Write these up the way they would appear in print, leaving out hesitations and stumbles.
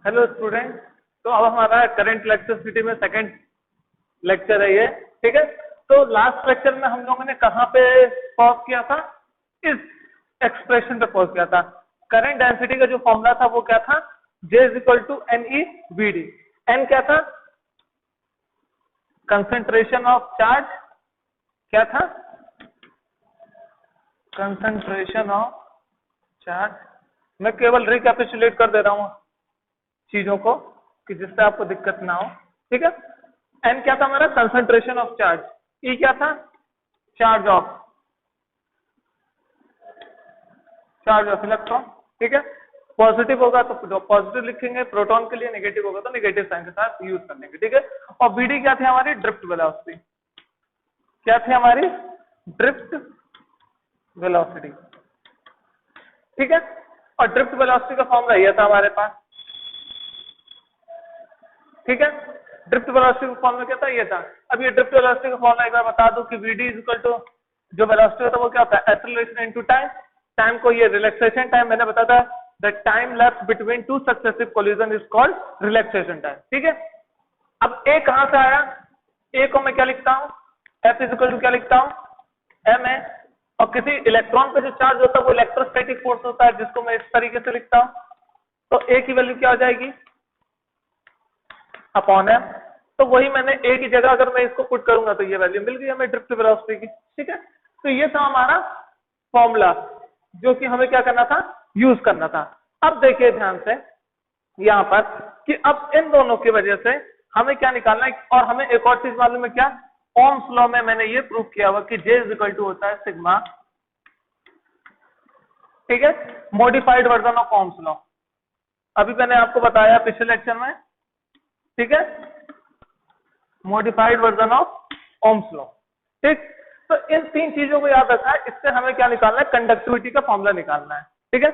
Hello student. तो अब हमारा करंट इलेक्ट्रिसिटी में सेकंड लेक्चर है ये, ठीक है। तो लास्ट लेक्चर में हम लोगों ने कहाँ पे पॉज किया था? इस एक्सप्रेशन पे पॉज किया था। करंट डेंसिटी का जो फॉर्मूला था वो क्या था? J is equal to N E V D. N क्या था? Concentration of charge. क्या था? Concentration of charge. मैं केवल रिकैपिचुलेट कर दे रहा हूँ चीजों को कि जिससे आपको दिक्कत ना हो, ठीक है। एन क्या था हमारा? Concentration of charge. ई क्या था? चार्ज ऑफ इलेक्ट्रॉन, ठीक है। पॉजिटिव होगा तो पॉजिटिव लिखेंगे, प्रोटॉन के लिए नेगेटिव होगा तो नेगेटिव साइन के साथ यूज कर लेंगे, ठीक है। और बीडी क्या थी हमारी? Drift velocity. क्या थी हमारी? ड्रिफ्ट वेलोसिटी, ठीक है। और ड्रिफ्ट वेलोसिटी का फॉर्मूला ये था हमारे पास, ठीक है। ड्रिफ्ट वेलोसिटी का फॉर्मूला क्या था? ये था। अब ये ड्रिफ्ट वेलोसिटी का फॉर्मूला एक बार बता दूं कि वीडी इज इक्वल टू जो वेलोसिटी होता है वो क्या होता है? Acceleration into time. टाइम को ये रिलैक्सेशन टाइम मैंने बताया था, the time left between two successive collision is called relaxation time, ठीक है। अब ए कहां से आया? ए को मैं क्या लिखता हूं? एफ इज इक्वल टू क्या लिखता हूं? एम है। और किसी इलेक्ट्रॉन पे जो चार्ज होता है वो इलेक्ट्रोस्टैटिक फोर्स होता है, जिसको मैं इस तरीके से लिखता हूं। तो ए की वैल्यू क्या हो जाएगी? Upon M. तो वही मैंने ए की जगह अगर मैं इसको पुट करूंगा तो ये वैल्यू मिल गई हमें ड्रिफ्ट वेलोसिटी की, ठीक है। तो ये था हमारा फॉर्मूला जो कि हमें क्या करना था? यूज करना था। अब देखिए ध्यान से यहां पर कि अब इन दोनों की वजह से हमें क्या निकालना है। और हमें एक और चीज मालूम है क्या? ओम्स लॉ में मैंने ये प्रूव किया हुआ कि J इज इक्वल टू होता है सिग्मा, ठीक है, modified version of Ohm's law. अभी मैंने आपको बताया पिछले लेक्चर में, ठीक है, modified version of Ohm's law, ठीक। तो इन तीन चीजों को याद रखना है। इससे हमें क्या निकालना है? कंडक्टिविटी का फॉर्मूला निकालना है, ठीक है।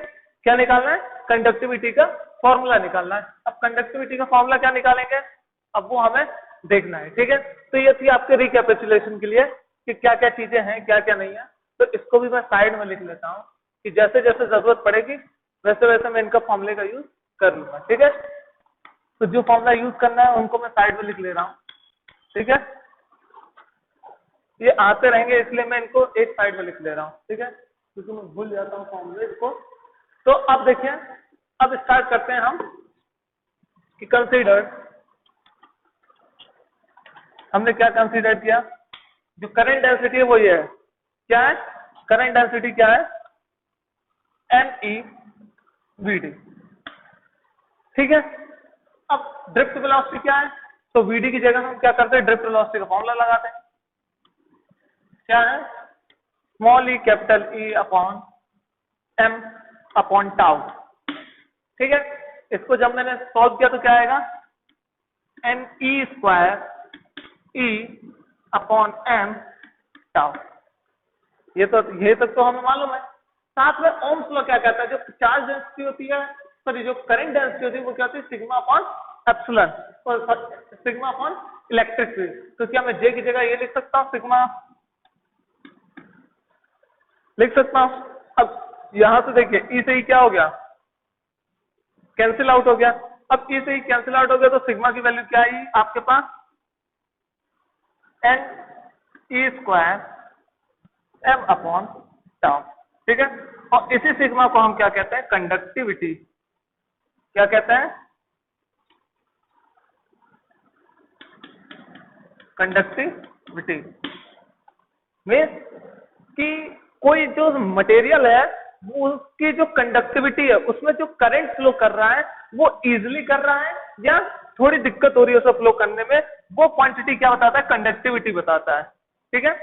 क्या निकालना है? कंडक्टिविटी का फॉर्मूला निकालना है। अब कंडक्टिविटी का फॉर्मूला क्या निकालेंगे? अब वो हमें देखना है, ठीक है। तो ये थी आपके रिकैपिचुलेशन के लिए कि क्या क्या चीजें हैं, क्या क्या नहीं है। तो इसको भी मैं साइड में लिख लेता हूँ कि जैसे जैसे जरूरत पड़ेगी वैसे वैसे मैं इनका फॉर्मूले का यूज कर लूंगा, ठीक है। तो जो फॉर्मूला यूज करना है उनको मैं साइड में लिख ले रहा हूँ, ठीक है। ये आते रहेंगे इसलिए मैं इनको एक साइड में लिख ले रहा हूँ, ठीक है, क्योंकि मैं भूल जाता हूँ फॉर्मूले को। तो अब देखिए, अब स्टार्ट करते हैं हम कि कंसीडर, हमने क्या कंसीडर किया? जो करंट डेंसिटी है वो ये है। क्या है करंट डेंसिटी? क्या है? एन ई वी डी, ठीक है। अब ड्रिफ्ट वेलोसिटी क्या है? तो वीडी की जगह हम क्या करते हैं? ड्रिफ्ट वेलोसिटी का फॉर्मूला लगाते हैं। क्या है? Small E capital E upon M upon tau, ठीक है। इसको जब मैंने सॉल्व किया तो क्या आएगा? एन ई square E upon M tau. ये तक तो हमें मालूम है। साथ में ओम्स लॉ क्या कहता है? जो चार्ज डेंसिटी होती है, सॉरी जो करंट डेंसिटी होती है वो क्या होती है? सिग्मा अपॉन एप्सिलॉन, और सिग्मा अपॉन इलेक्ट्रिक फील्ड। तो क्या मैं जे की जगह ये लिख सकता हूँ? सिग्मा लिख सकता हूं। अब यहां से देखिए ई से ही क्या हो गया? कैंसिल आउट हो गया। अब ई से ही कैंसिल आउट हो गया तो सिग्मा की वैल्यू क्या आई आपके पास? एन ई स्क्वायर एम अपॉन टाउ, ठीक है। और इसी सिग्मा को हम क्या कहते हैं? कंडक्टिविटी। क्या कहते हैं? कंडक्टिविटी मीन्स कि कोई जो मटेरियल है वो उसकी जो कंडक्टिविटी है उसमें जो करंट फ्लो कर रहा है वो इजीली कर रहा है या थोड़ी दिक्कत हो रही है उसे फ्लो करने में, वो क्वांटिटी क्या बताता है? कंडक्टिविटी बताता है, ठीक है।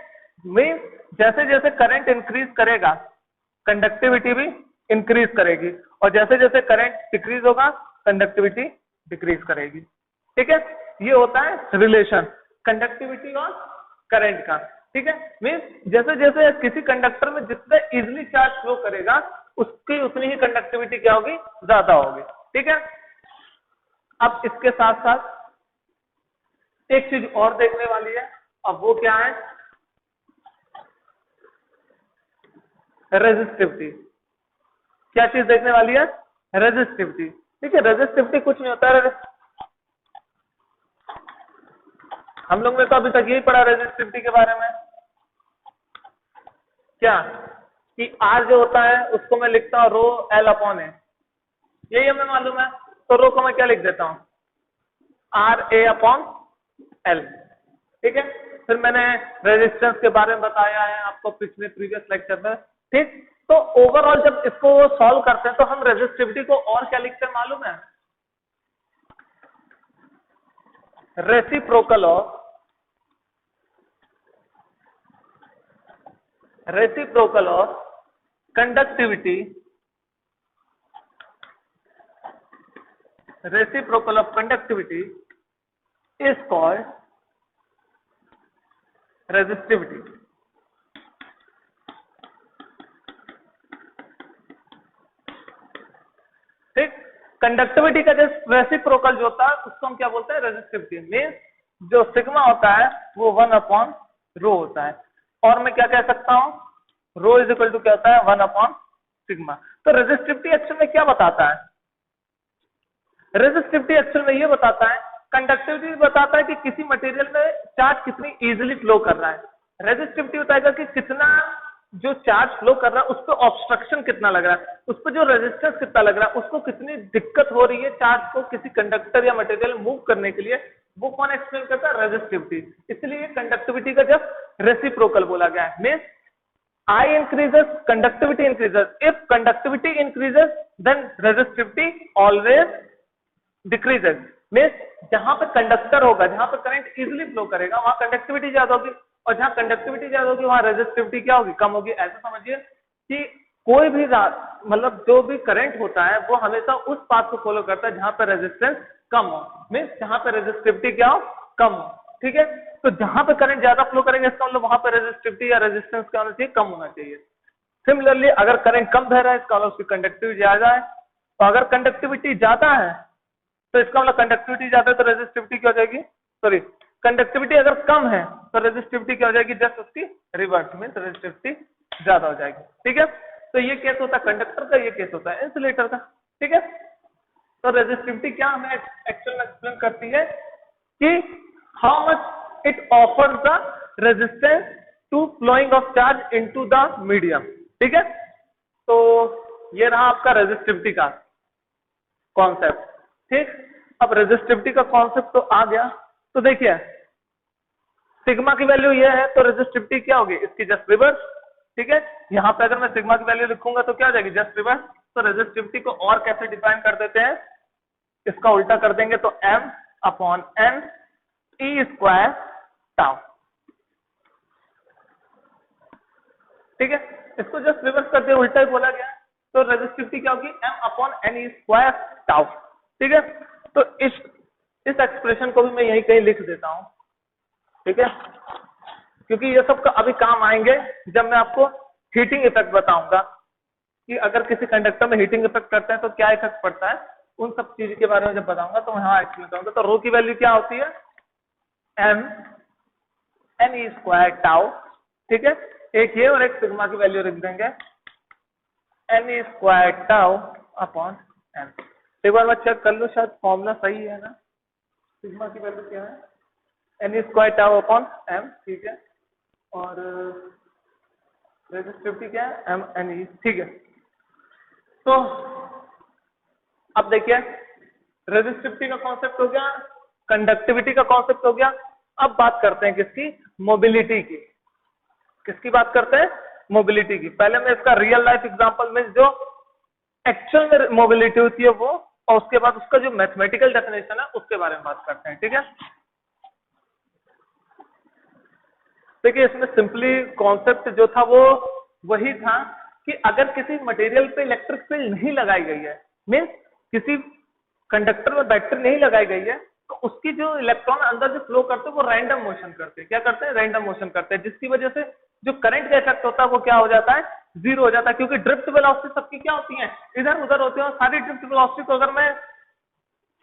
मीन्स जैसे जैसे करंट इंक्रीज करेगा कंडक्टिविटी भी इंक्रीज करेगी, और जैसे जैसे करंट डिक्रीज होगा कंडक्टिविटी डिक्रीज करेगी, ठीक है। ये होता है रिलेशन कंडक्टिविटी और करंट का, ठीक है। मीन्स जैसे जैसे किसी कंडक्टर में जितने इजिली चार्ज फ्लो करेगा उसकी उतनी ही कंडक्टिविटी क्या होगी? ज्यादा होगी, ठीक है। अब इसके साथ साथ एक चीज और देखने वाली है। अब वो क्या है? रेजिस्टिविटी। क्या चीज देखने वाली है? रेजिस्टिविटी। ठीक है, रेजिस्टिविटी कुछ नहीं होता है, हम लोग ने तो अभी तक यही पढ़ा रेजिस्टिविटी के बारे में, क्या कि आर जो होता है उसको मैं लिखता हूँ रो एल अपॉन ए, यही हमें मालूम है, तो रो को मैं क्या लिख देता हूँ आर ए अपॉन एल। ठीक है, फिर मैंने रेजिस्टेंस के बारे में बताया है आपको पिछले प्रीवियस लेक्चर में। ठीक, तो ओवरऑल जब इसको सॉल्व करते हैं तो हम रेजिस्टिविटी को और क्या लिखते हैं मालूम है, reciprocal of conductivity, reciprocal of conductivity is called resistivity। ठीक, कंडक्टिविटी का जो रेसिप्रोकल जो होता है उसको हम क्या बोलते हैं रेजिस्टिविटी। मीन्स जो सिग्मा होता है वो 1 रो होता है, और मैं क्या कह सकता हूं रो इज इक्वल टू क्या होता है 1 सिग्मा। तो रेजिस्टिविटी एक्चुअल में क्या बताता है, रेजिस्टिविटी एक्चुअल में ये बताता है, कंडक्टिविटी बताता है कि किसी मटेरियल में चार्ज कितनी इजीली फ्लो कर रहा है, रेजिस्टिविटी बताएगा कि कितना जो चार्ज फ्लो कर रहा है उस पर ऑब्स्ट्रक्शन कितना लग रहा है, उस पर जो रेजिस्टेंस कितना लग रहा है, उसको कितनी दिक्कत हो रही है चार्ज को किसी कंडक्टर या मटेरियल मूव करने के लिए, वो कौन एक्सप्लेन करता है रेजिस्टिविटी। इसलिए कंडक्टिविटी का जब रेसिप्रोकल बोला गया है। Means I increases, conductivity increases. If conductivity increases, then resistivity always decreases। Means जहां पे कंडक्टर होगा, जहां पे करंट इजीली फ्लो करेगा वहां कंडक्टिविटी ज्यादा होगी, और जहां कंडक्टिविटी ज्यादा होगी वहां रेजिस्टिविटी क्या होगी कम होगी। ऐसा समझिए कि कोई भी मतलब जो भी करंट होता है वो हमेशा उस पाथ को फॉलो करता है जहां पे रेजिस्टेंस कम हो, मीन्स जहां पे रेजिस्टिविटी क्या हो कम हो। ठीक है, तो जहां पे करंट ज्यादा फ्लो करेंगे इसका मतलब वहां पे रेजिस्टिविटी या रेजिस्टेंस क्या होना चाहिए कम होना चाहिए। सिमिलरली अगर करंट कम बह रहा है इसका मतलब उसकी कंडक्टिविटी ज्यादा है, तो अगर कंडक्टिविटी ज्यादा है तो इसका मतलब कंडक्टिविटी ज्यादा है तो रेजिस्टिविटी क्या हो जाएगी, सॉरी कंडक्टिविटी अगर कम है तो रेजिस्टिविटी क्या हो जाएगी जस्ट उसकी रिवर्स में, तो रेजिस्टिविटी ज्यादा हो जाएगी। ठीक है, तो ये केस होता है कंडक्टर का, ये केस होता है इंसुलेटर का। ठीक है, तो रेजिस्टिविटी क्या हमें एक्चुअल में एक्सप्लेन करती है कि how much it offers the resistance to flowing of charge into the medium. ठीक है, तो ये रहा आपका रेजिस्टिविटी का कॉन्सेप्ट। ठीक, अब रेजिस्टिविटी का कॉन्सेप्ट तो आ गया, तो देखिए सिग्मा की वैल्यू ये है तो रेजिस्टिविटी क्या होगी इसकी जस्ट रिवर्स। ठीक है, यहाँ पे अगर मैं सिग्मा की वैल्यू लिखूंगा तो क्या हो जाएगी जस्ट रिवर्स। तो रेजिस्टिविटी को और कैसे डिफाइन कर देते हैं, इसका उल्टा कर देंगे तो m अपॉन n ई स्क्वायर टाउ। ठीक है, इसको जस्ट रिवर्स करते उल्टा ही बोला गया, तो रेजिस्टिविटी क्या होगी m अपॉन n ई स्क्वायर टाउ। ठीक है, तो इस एक्सप्रेशन को भी मैं यही कहीं लिख देता हूं। ठीक है, क्योंकि ये सब का अभी काम आएंगे जब मैं आपको हीटिंग इफेक्ट बताऊंगा कि अगर किसी कंडक्टर में हीटिंग इफेक्ट करते हैं तो क्या इफेक्ट पड़ता है, उन सब चीज के बारे में जब बताऊंगा तो वहां एक्सप्लेन करूंगा। तो रो की वैल्यू क्या होती है m n ई स्क्वायर टाउ। ठीक है, एक ये और एक सिग्मा की वैल्यू लिख देंगे n ई स्क्वायर टाउ अपॉन n। एक बार मैं चेक कर लूं शायद फॉर्मूला सही है ना, सिग्मा की वैल्यू क्या है n square tau upon m। ठीक है, और रेजिस्टिविटी क्या है m n e। ठीक है, तो अब देखिए रेजिस्टिविटी का कॉन्सेप्ट हो गया, कंडक्टिविटी का कॉन्सेप्ट हो गया। अब बात करते हैं किसकी, मोबिलिटी की। किसकी बात करते हैं, मोबिलिटी की। पहले मैं इसका रियल लाइफ एग्जांपल में जो एक्चुअल में मोबिलिटी होती है वो, और उसके बाद उसका जो मैथमेटिकल डेफिनेशन है उसके बारे में बात करते हैं। ठीक है, देखिए इसमें सिंपली कॉन्सेप्ट जो था वो वही था कि अगर किसी मटेरियल पे इलेक्ट्रिक फील्ड नहीं लगाई गई है, मीन्स किसी कंडक्टर में बैटरी नहीं लगाई गई है, तो उसकी जो इलेक्ट्रॉन अंदर जो फ्लो करते हैं वो रैंडम मोशन करते हैं। क्या करते हैं, रैंडम मोशन करते हैं, जिसकी वजह से जो करंट का इफेक्ट होता है वो क्या हो जाता है, जीरो हो जाता है। क्योंकि ड्रिफ्ट वेलोसिटी सबकी क्या होती है, इधर उधर होती है, और सारी ड्रिफ्ट वेलोसिटी को अगर मैं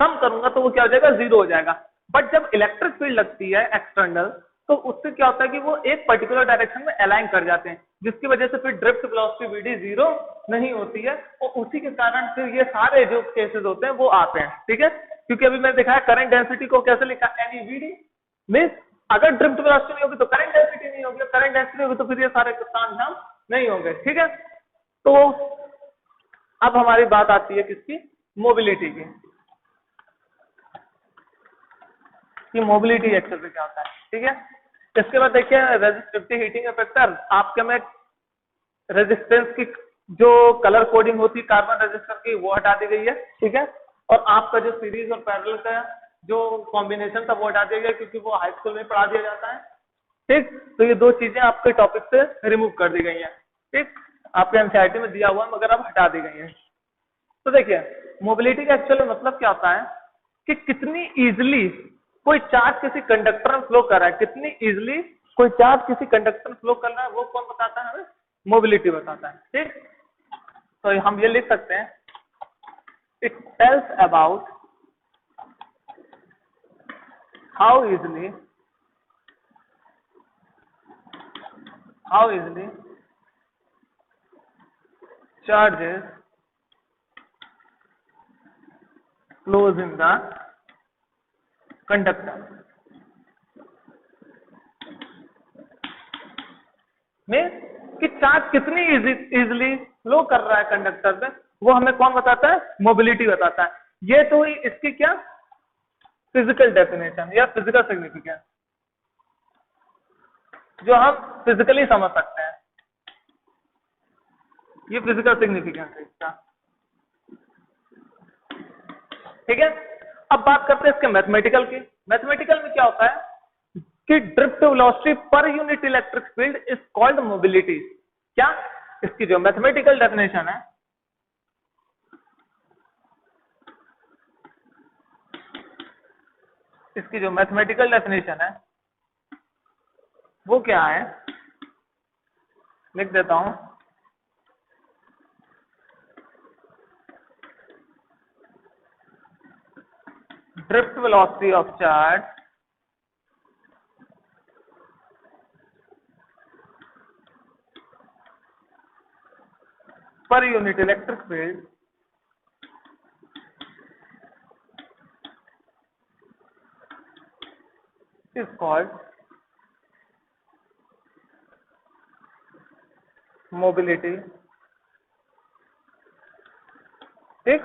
सम करूंगा तो वो क्या हो जाएगा, जीरो हो जाएगा। बट जब इलेक्ट्रिक फील्ड लगती है एक्सटर्नल, तो उससे क्या होता है कि वो एक पर्टिकुलर डायरेक्शन में अलाइन कर जाते हैं, जिसकी वजह से फिर ड्रिफ्ट वेलोसिटी वीडी जीरो नहीं होती है, और उसी के कारण फिर ये सारे जो केसेस होते हैं वो आते हैं। ठीक है, क्योंकि अभी मैंने दिखाया करंट डेंसिटी को कैसे लिखा, एनी वीडी मीन्स अगर ड्रिफ्ट वेलोसिटी नहीं होगी तो करंट डेंसिटी नहीं होगी, करंट डेंसिटी होगी तो फिर ये सारे काम हम नहीं होंगे। ठीक है, तो अब हमारी बात आती है किसकी, मोबिलिटी की, कि मोबिलिटी एक्सल पे क्या होता है। ठीक है, इसके बाद देखिए रेजिस्टिविटी हीटिंग फैक्टर, आपके में रेजिस्टेंस की जो कलर कोडिंग होती है कार्बन रेजिस्टर की वो हटा दी गई है। ठीक है, और आपका जो सीरीज और पैरेलल का जो कॉम्बिनेशन था वो हटा दिया गया, क्योंकि वो हाई स्कूल में पढ़ा दिया जाता है। ठीक, तो ये दो चीजें आपके टॉपिक से रिमूव कर दी गई हैं। ठीक, आपके एनसीईआरटी में दिया हुआ है मगर अब हटा दी गई है। तो देखिए मोबिलिटी का एक्चुअल मतलब क्या होता है कि कितनी इजिली कोई चार्ज किसी कंडक्टर में फ्लो कर रहा है, कितनी इजिली कोई चार्ज किसी कंडक्टर में फ्लो कर रहा है, वो कौन बताता है, हमें मोबिलिटी बताता है। ठीक, तो हम ये लिख सकते हैं, it tells about how easily charges flows in the conductor में, कि चार्ज कितनी इजिली फ्लो कर रहा है कंडक्टर में, वो हमें कौन बताता है, मोबिलिटी बताता है। ये तो हुई इसकी क्या फिजिकल डेफिनेशन या फिजिकल सिग्निफिकेंस, जो हम फिजिकली समझ सकते हैं, ये फिजिकल सिग्निफिकेंस है इसका। ठीक है, अब बात करते हैं इसके मैथमेटिकल की। मैथमेटिकल में क्या होता है कि drift velocity per unit electric field is called mobility. क्या, इसकी जो मैथमेटिकल डेफिनेशन है, इसकी जो मैथमेटिकल डेफिनेशन है वो क्या है, लिख देता हूं, drift velocity of charge per unit electric field is called mobility। ठीक,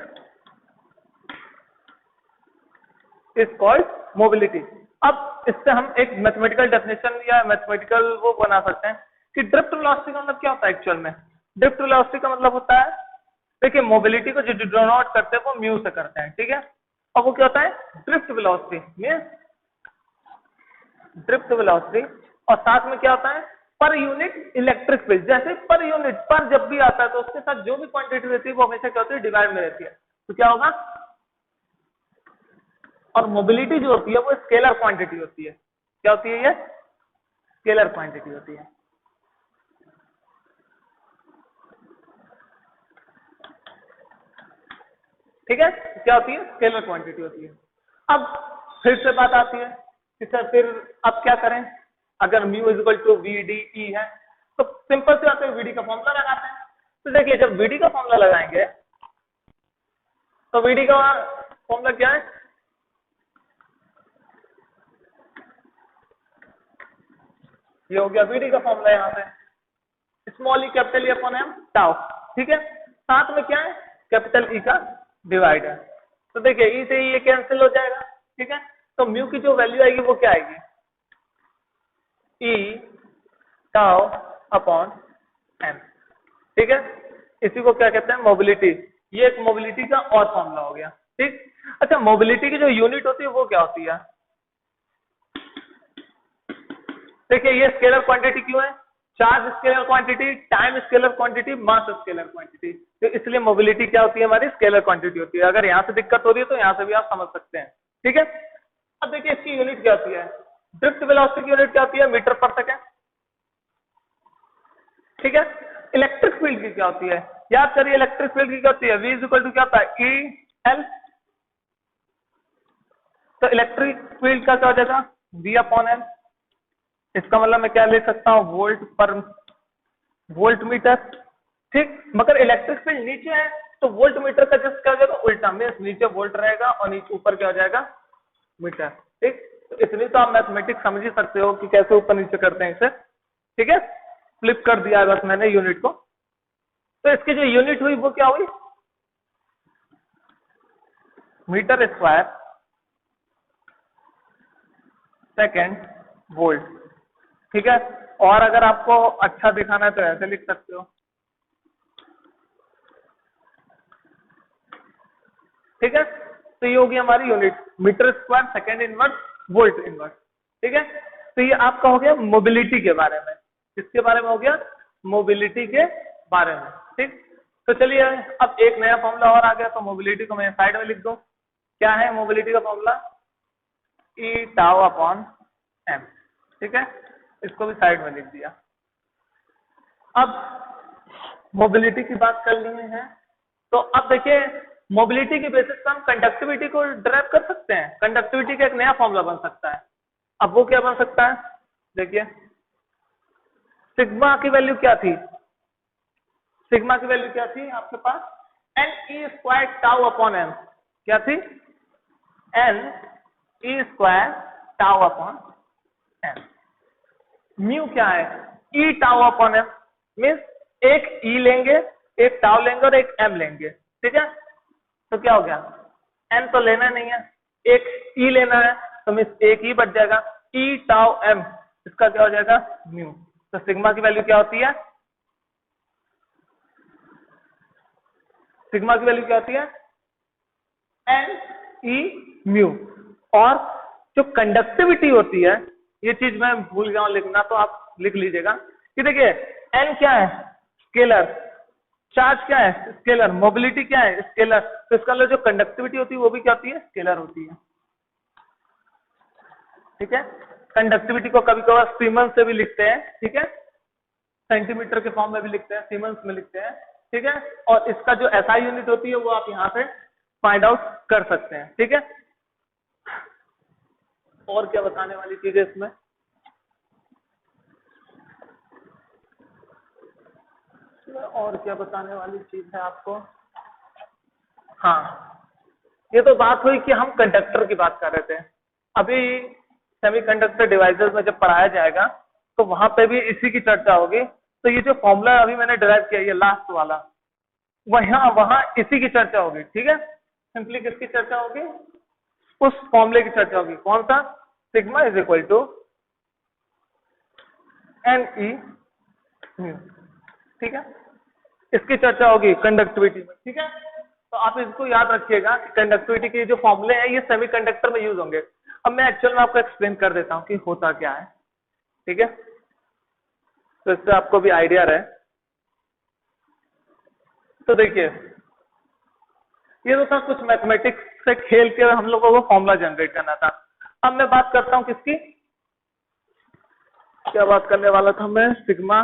is called mobility। अब इससे हम एक मैथमेटिकल डेफिनेशन या मैथमेटिकल वो बना सकते हैं कि ड्रिफ्ट वेलोसिटी का मतलब क्या होता है एक्चुअल में। ड्रिफ्ट वेलोसिटी का मतलब होता है, देखिए मोबिलिटी को जो डिनोट करते हैं वो म्यू से करते हैं। ठीक है, और वो क्या होता है, drift velocity means drift velocity, और साथ में क्या होता है, पर यूनिट इलेक्ट्रिक फील्ड। जैसे पर यूनिट पर जब भी आता है तो उसके साथ जो भी क्वांटिटी रहती है वो हमेशा क्या होती है, डिवाइड में रहती है। तो क्या होगा, और मोबिलिटी जो होती है वो स्केलर क्वांटिटी होती है। क्या होती है, ये स्केलर क्वांटिटी होती है। ठीक है, क्या होती है, स्केलर क्वांटिटी होती है। अब फिर से बात आती है कि सर फिर अब क्या करें, अगर mu equal to V D E है तो सिंपल से आते हैं वीडी का फॉर्मूला लगाते हैं। तो देखिए जब वीडी का फॉर्मूला लगाएंगे तो वीडी का फॉर्मूला क्या है, ये हो गया वीडी का फॉर्मूला, यहाँ पे small E capital E upon M tau. ठीक है, साथ में क्या है, कैपिटल ई का डिवाइड है। तो देखिए ई से ये कैंसिल हो जाएगा। ठीक है, तो म्यू की जो वैल्यू आएगी वो क्या आएगी, ई टाउ अपॉन एम। ठीक है, इसी को क्या कहते हैं, मोबिलिटी। ये एक मोबिलिटी का और फॉर्मूला हो गया। ठीक, अच्छा मोबिलिटी की जो यूनिट होती है वो क्या होती है, देखिए ये स्केलर क्वांटिटी क्यों है, charge scalar quantity, time scalar quantity, mass scalar quantity. तो इसलिए मोबिलिटी क्या होती है, हमारी स्केलर क्वांटिटी होती है। अगर यहाँ से दिक्कत हो रही है तो यहाँ से भी आप समझ सकते हैं। ठीक है, अब देखिए इसकी यूनिट क्या होती है, ड्रिफ्ट वेलोसिटी की यूनिट क्या होती है, मीटर पर सेकेंड। ठीक है, इलेक्ट्रिक फील्ड की क्या होती है, याद करिए इलेक्ट्रिक फील्ड की क्या होती है, V इज इक्वल टू क्या होता है, ई एल। तो इलेक्ट्रिक फील्ड का क्या हो जाएगा, V अपॉन एल। इसका मतलब मैं क्या लिख सकता हूँ, वोल्ट पर वोल्ट मीटर। ठीक, मगर इलेक्ट्रिक फील्ड नीचे है तो वोल्ट मीटर का जस्ट क्या हो जाएगा, उल्टा, मीन्स नीचे वोल्ट रहेगा और नीचे ऊपर क्या हो जाएगा, मीटर। ठीक, तो इतनी तो आप मैथमेटिक्स समझ ही सकते हो कि कैसे ऊपर नीचे करते हैं इसे। ठीक है, फ्लिप कर दिया है बस मैंने यूनिट को। तो इसकी जो यूनिट हुई वो क्या हुई, मीटर स्क्वायर सेकेंड वोल्ट। ठीक है, और अगर आपको अच्छा दिखाना है तो ऐसे लिख सकते हो। ठीक है, तो ये होगी हमारी unit, metre square second inverse volt inverse. ठीक है, तो ये आपका हो गया मोबिलिटी के बारे में। किसके बारे में हो गया, मोबिलिटी के बारे में। ठीक, तो चलिए अब एक नया फॉर्मूला और आ गया, तो मोबिलिटी को मैं साइड में लिख दूं। क्या है मोबिलिटी का फॉर्मूला, ई टाउ अपॉन एम। ठीक है, इसको भी साइड में लिख दिया। अब मोबिलिटी की बात कर ली है, तो अब देखिए मोबिलिटी के बेसिस पर हम कंडक्टिविटी को ड्राइव कर सकते हैं। कंडक्टिविटी का एक नया फॉर्मूला बन सकता है। अब वो क्या बन सकता है, देखिए सिग्मा की वैल्यू क्या थी, सिग्मा की वैल्यू क्या थी आपके पास, एन ई स्क्वायर टाउ अपॉन एम। क्या थी, एन ई square tau upon m. Mu क्या है, e tau upon m, means एक ई लेंगे, एक टाउ लेंगे और एक एम लेंगे। ठीक है, तो क्या हो गया, एम तो लेना नहीं है, एक ई लेना है, तो मीन्स एक ई बच जाएगा, ई टाउ एम, इसका क्या हो जाएगा म्यू। तो सिग्मा की वैल्यू क्या होती है, सिग्मा की वैल्यू क्या होती है, एन ई म्यू। और जो कंडक्टिविटी होती है, ये चीज मैं भूल गया हूं लिखना, तो आप लिख लीजिएगा कि देखिए एन क्या है, स्केलर, चार्ज क्या है, स्केलर, मोबिलिटी क्या है, स्केलर। तो इसका जो कंडक्टिविटी होती है वो भी क्या होती है, स्केलर होती है। ठीक है, कंडक्टिविटी को कभी कभार सीमेंस से भी लिखते हैं। ठीक है, सेंटीमीटर के फॉर्म में भी लिखते हैं, सीमेंस में लिखते हैं। ठीक है, और इसका जो एसआई यूनिट होती है वो आप यहां से फाइंड आउट कर सकते हैं। ठीक है, और क्या बताने वाली चीज है इसमें, और क्या बताने वाली चीज है आपको, हाँ ये तो बात हुई कि हम कंडक्टर की बात कर रहे थे। अभी सेमीकंडक्टर डिवाइसेस में जब पढ़ाया जाएगा तो वहां पे भी इसी की चर्चा होगी। तो ये जो फॉर्मूला अभी मैंने डिराइव किया, ये लास्ट वाला, वहां वहां इसी की चर्चा होगी। ठीक है, सिंपली किसकी चर्चा होगी, उस फॉर्मूले की चर्चा होगी, कौन सा, sigma is equal to N E mu. ठीक है, इसकी चर्चा होगी कंडक्टिविटी में। ठीक है, तो आप इसको याद रखिएगा कि कंडक्टिविटी के जो फॉर्मूले हैं ये सेमीकंडक्टर में यूज होंगे। अब मैं एक्चुअल में आपको एक्सप्लेन कर देता हूं कि होता क्या है। ठीक है, तो इससे आपको भी आइडिया रहे। तो देखिए ये तो था कुछ मैथमेटिक्स से खेल के हम लोगों को फॉर्मूला जनरेट करना था। अब मैं बात करता हूं किसकी, क्या बात करने वाला था मैं, सिग्मा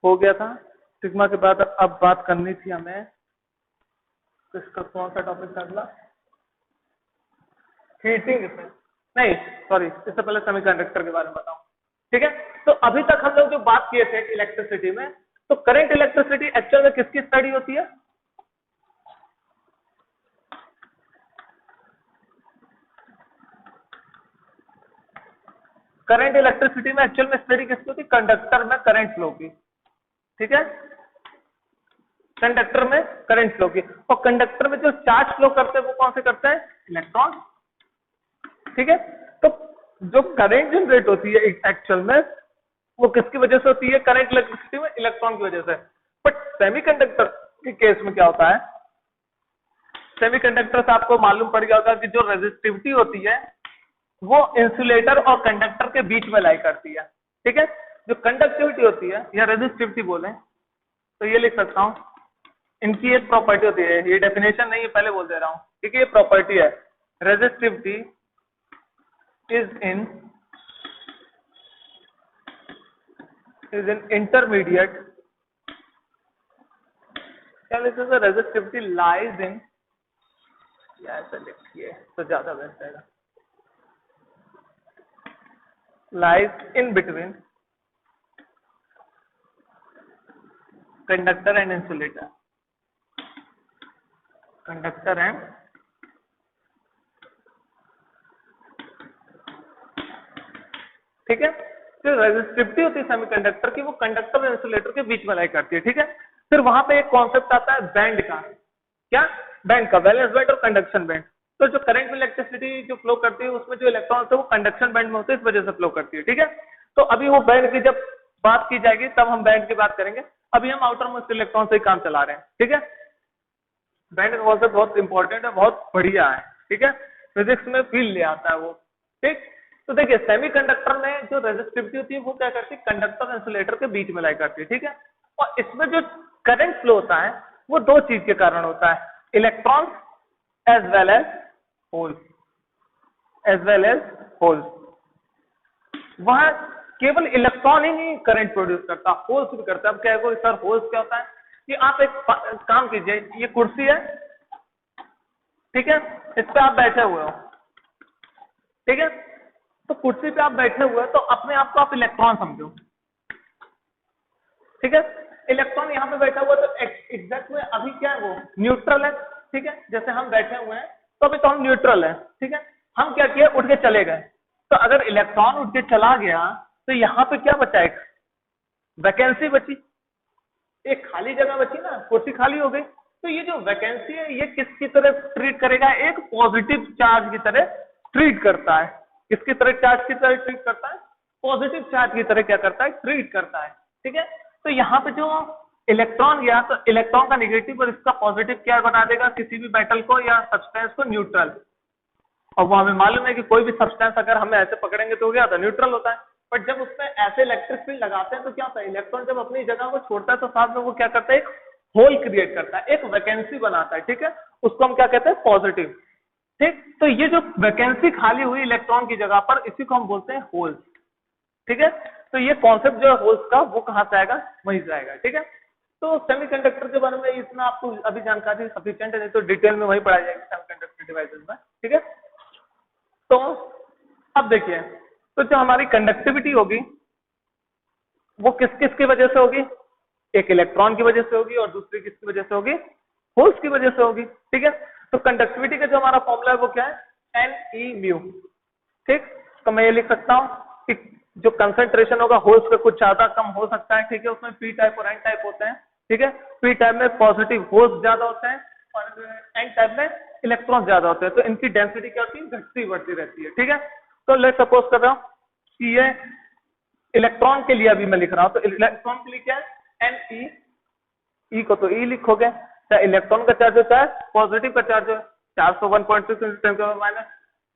हो गया था, सिग्मा के बाद अब बात करनी थी हमें, तो इसका कौन सा टॉपिक था अगला, हीटिंग इफेक्ट, नहीं सॉरी, इससे पहले सेमीकंडक्टर के बारे में बताऊं। ठीक है, तो अभी तक हम लोग जो बात किए थे इलेक्ट्रिसिटी में, तो करंट इलेक्ट्रिसिटी एक्चुअल में किसकी स्टडी होती है, करंट इलेक्ट्रिसिटी में एक्चुअल में स्टडी किसकी होती है, कंडक्टर में करंट फ्लो की। ठीक है, कंडक्टर में करंट फ्लो की, और कंडक्टर में जो चार्ज फ्लो करते हैं वो कौन से करते हैं, इलेक्ट्रॉन। ठीक है, तो जो करंट जनरेट होती है एक्चुअल में वो किसकी वजह से होती है, करंट इलेक्ट्रिसिटी में इलेक्ट्रॉन की वजह से। बट सेमीकंडक्टर के केस में क्या होता है, सेमीकंडक्टर से आपको मालूम पड़ गया होगा कि जो रेजिस्टिविटी होती है वो इंसुलेटर और कंडक्टर के बीच में लाई करती है। ठीक है, जो कंडक्टिविटी होती है या रेजिस्टिविटी बोले तो ये लिख सकता हूं, इनकी एक प्रॉपर्टी होती है, ये डेफिनेशन नहीं है पहले बोल दे रहा हूं, ठीक है, ये प्रॉपर्टी है, रेजिस्टिविटी इज इन इंटरमीडिएट, क्या लिखते हैं, रेजिस्टिविटी लाइज इन, या ऐसा लिखिए तो ज्यादा बेस्ट रहेगा, lies in between conductor and insulator. Conductor and ठीक है, जो रेजिस्टिविटी होती है सेमीकंडक्टर की वो कंडक्टर और इंसुलेटर के बीच में लाई करती है। ठीक है, फिर वहां पे एक कॉन्सेप्ट आता है बैंड का। क्या? बैंड का, वैलेंस बैंड और कंडक्शन बैंड। तो जो करंट में इलेक्ट्रिसिटी जो फ्लो करती है उसमें जो इलेक्ट्रॉन्स है वो कंडक्शन बैंड में होते हैं, इस वजह से फ्लो करती है। ठीक है, तो अभी वो बैंड की जब बात की जाएगी तब हम बैंड की बात करेंगे। अभी हम आउटर मोस्ट इलेक्ट्रॉन से ही काम चला रहे हैं। ठीक है, बैंड का कॉन्सेप्ट बहुत इंपॉर्टेंट है, बहुत बढ़िया है। ठीक है, फिजिक्स में फील्ड ले आता है वो। ठीक, तो देखिए सेमीकंडक्टर में जो रेजिस्टिविटी होती है वो क्या करती है, कंडक्टर और इंसुलेटर के बीच में लाई करती है। ठीक है, और इसमें जो करंट फ्लो होता है वो दो चीज के कारण होता है, electrons as well as holes, as well as holes. वहां केवल इलेक्ट्रॉन ही नहीं करंट प्रोड्यूस करता, होल्स भी करता है। अब क्या है सर होल्स क्या होता है कि आप एक काम कीजिए, ये कुर्सी है, ठीक है, इस पे आप बैठे हुए हो। ठीक है, तो कुर्सी पे आप बैठे हुए तो अपने आप को आप इलेक्ट्रॉन समझो। ठीक है, इलेक्ट्रॉन यहाँ पे बैठा हुआ तो एग्जैक्ट में अभी क्या है वो न्यूट्रल है। ठीक है, जैसे हम बैठे हुए हैं तो अभी तो हम न्यूट्रल है। ठीक है, हम क्या किए, उठ के चले गए। तो अगर इलेक्ट्रॉन उठ के चला गया तो यहाँ पे क्या बचा, एक वैकेंसी बची, एक खाली जगह बची ना, कुर्सी खाली हो गई। तो ये जो वैकेंसी है ये किसकी तरह ट्रीट करेगा, एक पॉजिटिव चार्ज की तरह ट्रीट करता है। किसकी तरह चार्ज की तरह ट्रीट करता है, पॉजिटिव चार्ज की तरह क्या करता है, ट्रीट करता है। ठीक है, तो यहाँ पे जो इलेक्ट्रॉन गया तो इलेक्ट्रॉन का निगेटिव और इसका पॉजिटिव क्या बना देगा किसी भी मेटल को या सब्सटेंस को, न्यूट्रल। और वो हमें मालूम है कि कोई भी सब्सटेंस अगर हमें ऐसे पकड़ेंगे तो क्या होता है, न्यूट्रल होता है। बट जब उसमें ऐसे इलेक्ट्रिक फील्ड लगाते हैं तो क्या होता है, इलेक्ट्रॉन जब अपनी जगह को छोड़ता है तो साथ में वो क्या करता है, एक होल क्रिएट करता है, एक वैकेंसी बनाता है। ठीक है, उसको हम क्या कहते हैं, पॉजिटिव। ठीक, तो ये जो वैकेंसी खाली हुई इलेक्ट्रॉन की जगह पर, इसी को हम बोलते हैं होल्स। ठीक है, तो ये कॉन्सेप्ट जो है होल्स का वो कहां से आएगा, वहीं से आएगा। ठीक है, तो सेमीकंडक्टर के बारे में इतना आपको अभी जानकारी सफिशिएंट है, नहीं तो डिटेल में वही पढ़ाई जाएगी सेमीकंडक्टर डिवाइसेस में। ठीक है, तो अब देखिए, तो जो हमारी कंडक्टिविटी होगी वो किस किस की वजह से होगी, एक इलेक्ट्रॉन की वजह से होगी और दूसरी किसकी वजह से होगी, होल्स की वजह से होगी। ठीक है, तो कंडक्टिविटी का जो हमारा फॉर्मूला है वो क्या है, एन ई म्यू। ठीक, तो मैं ये लिख सकता हूं कि जो कंसंट्रेशन होगा होल्स पे कुछ ज्यादा कम हो सकता है। ठीक है, उसमें पी टाइप और एन टाइप होते हैं। ठीक है, पी टाइप में पॉजिटिव होल्स ज्यादा होते हैं और एन टाइप में इलेक्ट्रॉन ज्यादा होते हैं। तो इनकी डेंसिटी क्या होती है, घटती बढ़ती रहती है। ठीक है, तो लेट सपोज कर रहा हूं कि ये इलेक्ट्रॉन के लिए अभी मैं लिख रहा हूं, तो इलेक्ट्रॉन के लिए क्या है, एन ई, ई को तो ई लिखोगे, चाहे इलेक्ट्रॉन का चार्ज हो चाहे पॉजिटिव का चार्ज हो, चार्ज तो 1.6 माइनस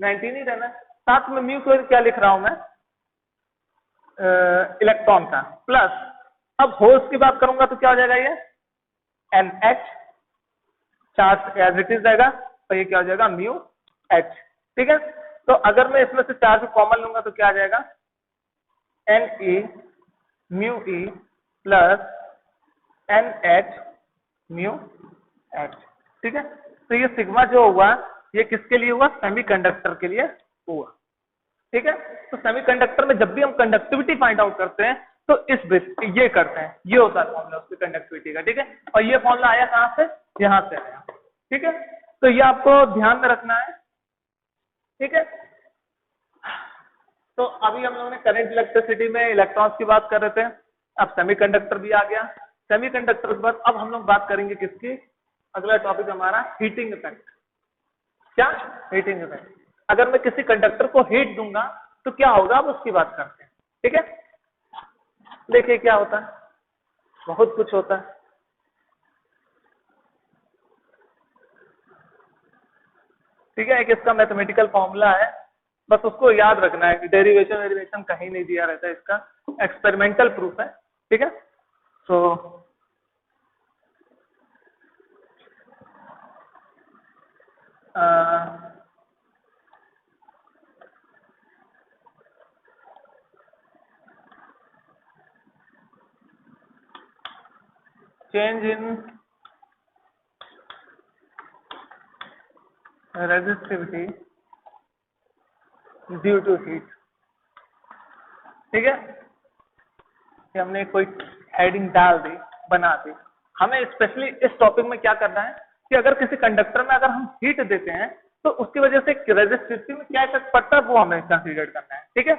19 ही रहना है। साथ में म्यू को क्या लिख रहा हूं मैं, इलेक्ट्रॉन का, प्लस अब होल्स की बात करूंगा तो क्या हो जाएगा, ये N H, charge as it is रहेगा, तो ये क्या हो जाएगा, म्यू एच। ठीक है, तो अगर मैं इसमें से चार्ज कॉमन लूंगा तो क्या आ जाएगा, N E mu E plus N H mu H. ठीक है, तो ये सिग्मा जो हुआ ये किसके लिए हुआ, सेमीकंडक्टर के लिए हुआ। ठीक है, तो सेमीकंडक्टर में जब भी हम कंडक्टिविटी फाइंड आउट करते हैं तो इस ये करते हैं, ये होता है फॉर्मूला उसकी कंडक्टिविटी का। ठीक है, और ये फॉर्मूला आया कहां से, यहां से आया। ठीक है, तो ये आपको ध्यान में रखना है। ठीक है, तो अभी हम लोगों ने करंट इलेक्ट्रिसिटी में इलेक्ट्रॉन्स की बात कर रहे थे, अब सेमीकंडक्टर भी आ गया। सेमीकंडक्टर के बाद अब हम लोग बात करेंगे किसकी, अगला टॉपिक हमारा हीटिंग इफेक्ट। क्या, हीटिंग इफेक्ट। अगर मैं किसी कंडक्टर को हीट दूंगा तो क्या होगा, अब उसकी बात करते हैं। ठीक है, देखिए क्या होता है, बहुत कुछ होता है। ठीक है, एक इसका मैथमेटिकल फॉर्मूला है, बस उसको याद रखना है कि डेरिवेशन वेरिएशन कहीं नहीं दिया रहता है, इसका एक्सपेरिमेंटल प्रूफ है। ठीक है, तो change in resistivity due to heat। ठीक है, कि हमने कोई हेडिंग डाल दी, बना दी। हमें स्पेशली इस टॉपिक में क्या करना है कि अगर किसी कंडक्टर में अगर हम हीट देते हैं तो उसकी वजह से रेजिस्टिविटी में क्या इफेक्ट पड़ता है वो हमें कंसीडर करना है। ठीक है,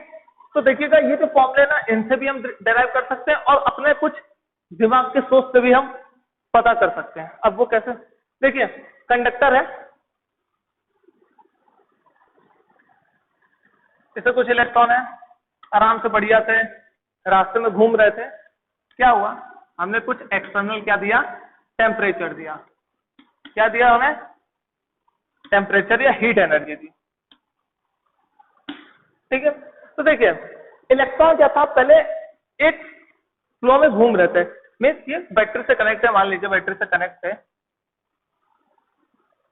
तो देखिएगा ये जो फॉर्मूले ना इनसे भी हम डेराइव कर सकते हैं और अपने कुछ दिमाग के सोच से भी हम पता कर सकते हैं। अब वो कैसे, देखिए कंडक्टर है, इससे कुछ इलेक्ट्रॉन है, आराम से बढ़िया से रास्ते में घूम रहे थे, क्या हुआ, हमने कुछ एक्सटर्नल क्या दिया, टेम्परेचर दिया। क्या दिया हमें, टेम्परेचर या हीट एनर्जी दी। ठीक है, तो देखिए इलेक्ट्रॉन क्या था, पहले एक फ्लो में घूम रहे थे, मीन्स ये बैटरी से कनेक्ट है, मान लीजिए बैटरी से कनेक्ट है।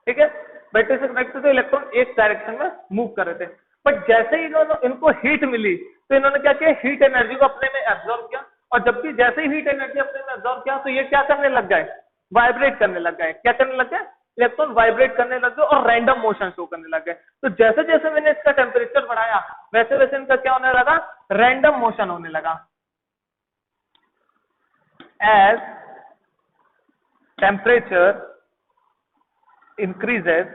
ठीक है, बैटरी से कनेक्ट थे तो इलेक्ट्रॉन एक डायरेक्शन में मूव कर रहे थे, बट जैसे ही इनको हीट मिली तो इन्होंने क्या किया, हीट एनर्जी को अपने में एब्जॉर्ब किया, और जबकि जैसे ही हीट एनर्जी अपने में एब्जॉर्ब किया तो ये क्या करने लग गए, वाइब्रेट करने लग गए। क्या करने लग गए, इलेक्ट्रॉन वाइब्रेट करने लग गए और रैंडम मोशन शो करने लग गए। तो जैसे जैसे मैंने इसका टेम्परेचर बढ़ाया वैसे वैसे इनका क्या होने लगा, रैंडम मोशन होने लगा। As temperature increases,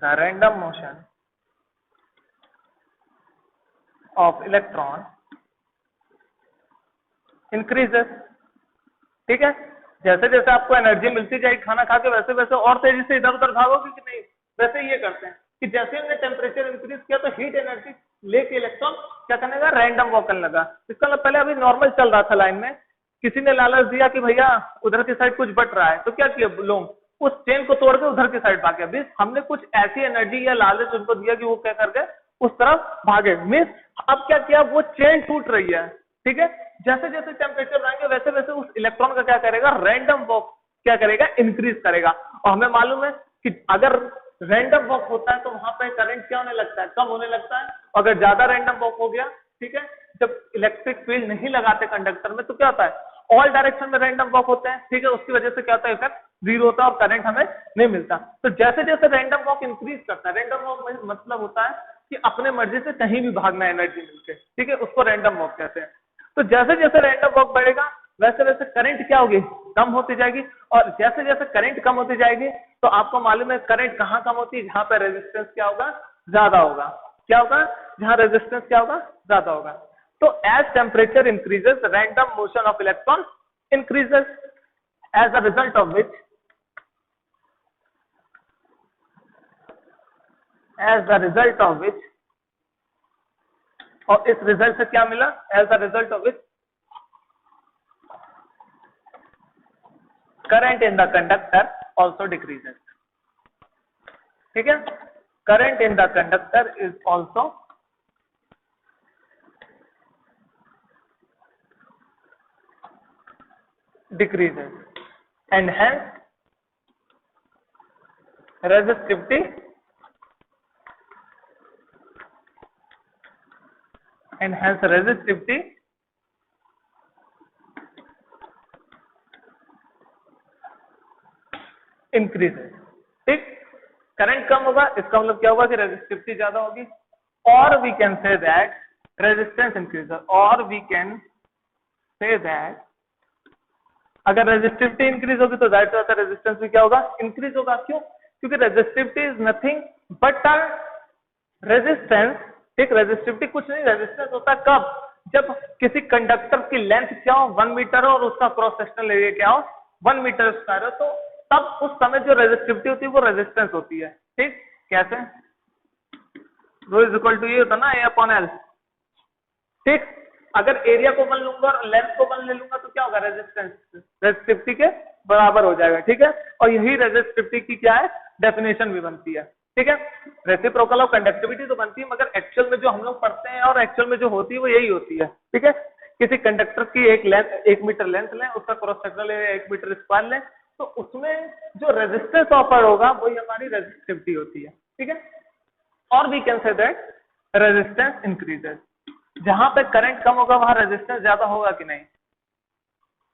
the random motion of electron increases। ठीक है, जैसे जैसे आपको एनर्जी मिलती जाएगी खाना खा के वैसे वैसे और तेजी से इधर उधर भागोगे कि नहीं, वैसे ये करते हैं कि जैसे हमने टेम्परेचर इंक्रीज किया तो हीट एनर्जी लेके इलेक्ट्रॉन क्या करने लगा, रैंडम वॉक करने लगा। इसका मतलब पहले अभी नॉर्मल चल रहा था लाइन में, किसी ने लालच दिया कि भैया उधर की साइड कुछ बट रहा है, तो क्या किया लोग, उस चेन को तोड़ के उधर की साइड भागे। मीन्स हमने कुछ ऐसी एनर्जी या लालच उनको दिया कि वो क्या कर गए, उस तरफ भागे। मीन्स अब क्या किया, वो चेन टूट रही है। ठीक है, जैसे जैसे टेम्परेचर बढ़ाएंगे वैसे वैसे उस इलेक्ट्रॉन का क्या करेगा, रैंडम वॉक क्या करेगा, इंक्रीज करेगा। और हमें मालूम है कि अगर रैंडम वॉक होता है तो वहां पे करंट क्या होने लगता है, कम होने लगता है। अगर ज्यादा रैंडम वॉक हो गया, ठीक है, जब इलेक्ट्रिक फील्ड नहीं लगाते कंडक्टर में तो क्या होता है, ऑल डायरेक्शन में रैंडम वॉक होते हैं। ठीक है, उसकी वजह से क्या होता है, इफेक्ट जीरो होता है और करंट हमें नहीं मिलता। तो जैसे जैसे रैंडम वॉक इंक्रीज करता है, रैंडम वॉक मतलब होता है कि अपने मर्जी से कहीं भी भागना एनर्जी मिलके, ठीक है, उसको रैंडम वॉक कहते हैं। तो जैसे जैसे रैंडम वॉक बढ़ेगा वैसे वैसे करंट क्या होगी, कम होती जाएगी। और जैसे जैसे करंट कम होती जाएगी तो आपको मालूम है करंट कहाँ कम होती है, जहां पर रेजिस्टेंस क्या होगा, ज्यादा होगा। क्या होगा, जहां रेजिस्टेंस क्या होगा, ज्यादा होगा। तो as temperature increases random motion of electron increases, as a result of which और इस रिजल्ट से क्या मिला, as a result of which current in the conductor also decreases. ठीक है, current in the conductor is also decreases and hence resistivity increases। ठीक, current कम होगा इसका मतलब क्या होगा कि रेजिस्टिविटी ज्यादा होगी, और we can say that resistance increases, और वी कैन से दैट अगर रेजिस्टिविटी इंक्रीज होगी तो जाहिर सी बात है रेजिस्टेंस भी क्या होगा, इंक्रीज होगा। क्यों, क्योंकि resistivity is nothing but resistance. ठीक, रेजिस्टिविटी कुछ नहीं, रेजिस्टेंस होता है कब, जब किसी कंडक्टर की लेंथ क्या हो 1 मीटर हो और उसका क्रॉस सेक्शनल एरिया क्या हो 1 मीटर स्क्वायर हो, तो तब उस समय जो रेजिस्टिविटी होती है वो रेजिस्टेंस होती है। ठीक, कैसे, रो इज इक्वल टू ये होता ना, ए अपॉन एल। ठीक, अगर एरिया को 1 लूंगा और लेंथ को 1 ले लूंगा तो क्या होगा, रेजिस्टेंस रेजिस्टिविटी के बराबर हो जाएगा। ठीक है, और यही रेजिस्टिविटी की क्या है, डेफिनेशन भी बनती है। ठीक है, रेसिप्रोकल ऑफ कंडक्टिविटी तो बनती है, मगर एक्चुअल में जो हम लोग पढ़ते हैं और एक्चुअल में जो होती है वो यही होती है। ठीक है, किसी कंडक्टर की एक लेंथ 1 मीटर लेंथ लें, उसका cross sectional area 1 metre square लें, तो उसमें जो रेजिस्टेंस ऑफर होगा वही हमारी रेजिस्टिविटी होती है। ठीक है, और we can say that resistance increases, जहां पे करंट कम होगा वहां रेजिस्टेंस ज्यादा होगा कि नहीं।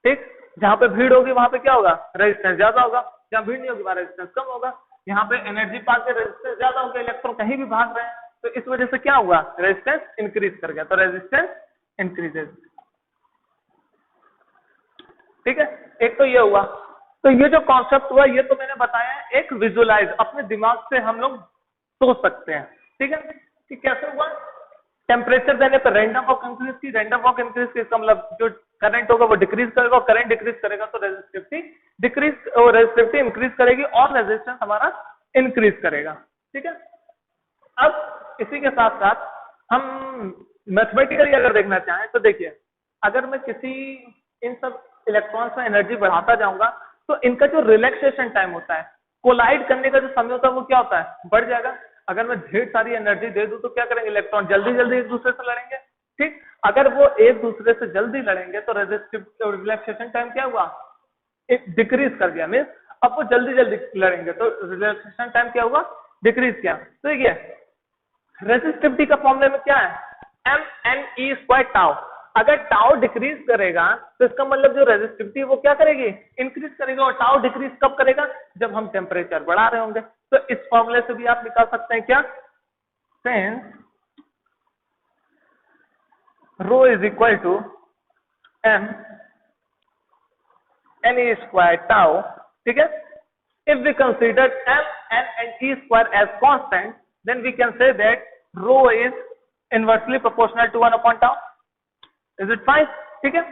ठीक, जहां पे भीड़ होगी वहां पे क्या होगा, रेजिस्टेंस ज्यादा होगा, जहां भीड़ नहीं होगी वहां रेजिस्टेंस कम होगा। यहाँ पे एनर्जी पास के रेजिस्टेंस ज्यादा हो गया, इलेक्ट्रॉन कहीं भी भाग रहे हैं, तो इस वजह से क्या हुआ, रेजिस्टेंस इंक्रीज कर गया, तो रेजिस्टेंस इंक्रीजेस। ठीक है, एक तो ये हुआ। तो ये जो कॉन्सेप्ट हुआ ये तो मैंने बताया है, एक विजुअलाइज अपने दिमाग से हम लोग सोच सकते हैं। ठीक है, कि कैसे हुआ, टेम्परेचर देने पर रैंडम वॉक इंक्रीज की, रैंडम वॉक इंक्रीज की इसका मतलब जो करंट होगा वो डिक्रीज करेगा, और करंट डिक्रीज करेगा तो रेजिस्टिविटी डिक्रीज और रेजिस्टिविटी इंक्रीज करेगी और रेजिस्टेंस हमारा इंक्रीज करेगा। ठीक है, अब इसी के साथ साथ हम मैथमेटिकली अगर देखना चाहें तो देखिए, अगर मैं किसी इन सब इलेक्ट्रॉन्स में एनर्जी बढ़ाता जाऊंगा तो इनका जो रिलैक्सेशन टाइम होता है, कोलाइड करने का जो समय होता है वो क्या होता है, बढ़ जाएगा। अगर मैं ढेर सारी एनर्जी दे दूं तो क्या करेंगे, इलेक्ट्रॉन जल्दी जल्दी एक दूसरे से लड़ेंगे। ठीक, अगर वो एक दूसरे से जल्दी लड़ेंगे तो रेजिस्टिव रिलैक्सेशन टाइम क्या हुआ, एक डिक्रीज कर गया, मीन्स अब वो जल्दी जल्दी लड़ेंगे तो रिलैक्सेशन टाइम क्या हुआ, डिक्रीज किया। तो देखिए रेजिस्टिविटी का फॉर्मूले में क्या है, एम एन ई स्क्वायर टाउ। अगर टाउ डिक्रीज करेगा तो इसका मतलब जो रेजिस्टिविटी वो क्या करेगी, इंक्रीज करेगा, और टाउ डिक्रीज कब करेगा, जब हम टेम्परेचर बढ़ा रहे होंगे। तो इस फॉर्मूले से भी आप निकाल सकते हैं क्या, since rho is equal to M N E square tau. ठीक है, if we consider m and e square as constant, then we can say that rho is inversely proportional to 1 upon tau. Is it fine? ठीक है,